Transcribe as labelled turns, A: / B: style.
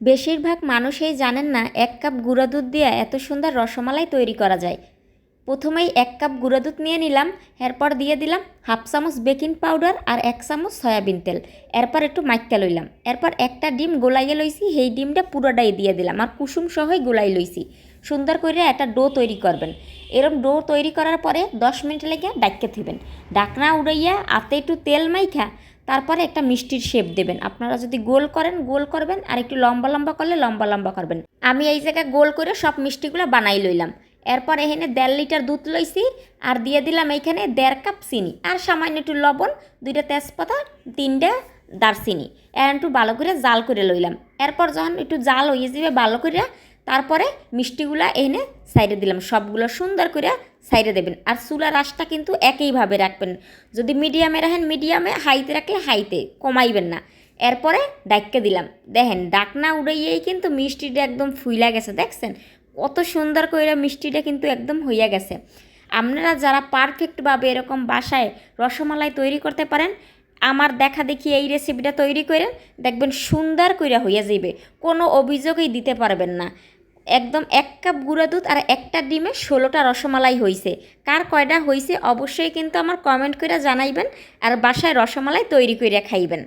A: বেশিরভাগ মানুষই জানেন না 1 কাপ গুঁড়া দুধ দিয়ে এত সুন্দর রসমালাই তৈরি করা যায়। প্রথমেই 1 কাপ গুঁড়া দুধ নিয়ে নিলাম, এরপর দিয়ে দিলাম হাফ চামচ বেকিং পাউডার আর 1 চামচ সয়াবিন তেল। এরপর একটু মাইক্কা লইলাম, এরপর একটা ডিম গোলাইয়ে লইছি, সেই ডিমটা পুরোটাই দিয়ে দিলাম আর কুসুম সহই গোলাই লইছি। সুন্দর করে একটা ডো তৈরি করবেন। এরকম ডো তৈরি করার পরে 10 মিনিট লেগে ডাক্কে থিবেন। ডাকনা উড়াইয়া আতে একটু তেল মাইখা তারপরে একটা মিষ্টির শেপ দেবেন। আপনারা যদি গোল করেন গোল করবেন, আর একটু লম্বা লম্বা করলে লম্বা লম্বা করবেন। আমি এই জায়গায় গোল করে সব মিষ্টিগুলো বানাই লইলাম। এরপর এখানে 1.5 লিটার দুধ লইছি আর দিয়ে দিলাম এইখানে 1.5 কাপ চিনি আর সামান্য একটু লবণ, 2টা তেজপাতা, 3টা দারচিনি। আর একটু ভালো করে জাল করে লইলাম। এরপর যখন একটু জাল হয়ে যাবে ভালো করে, তারপরে মিষ্টিগুলা এনে সাইডে দিলাম। সবগুলো সুন্দর করে সাইডে দেবেন। আর চুলার আঁচটা কিন্তু একইভাবে রাখবেন। যদি মিডিয়ামে রাখেন মিডিয়ামে, হাইতে রাখলে হাইতে, কমাইবেন না। এরপরে ডাক্কে দিলাম। দেখেন ডাকনা উড়াইয়েই কিন্তু মিষ্টিটা একদম ফুইলা গেছে, দেখছেন কত সুন্দর করে মিষ্টিটা কিন্তু একদম হইয়া গেছে। আপনারা যারা পারফেক্টভাবে এরকম বাসায় রসমালাই তৈরি করতে পারেন, আমার দেখা দেখি এই রেসিপিটা তৈরি করেন, দেখবেন সুন্দর করে হইয়া যাইবে, কোনো অভিযোগই দিতে পারবেন না। একদম 1 কাপ গুঁড়া দুধ আর একটা ডিমে 16টা রসমালাই হয়েছে। কার কয়টা হয়েছে অবশ্যই কিন্তু আমার কমেন্ট করে জানাইবেন, আর বাসায় রসমালাই তৈরি করে খাইবেন।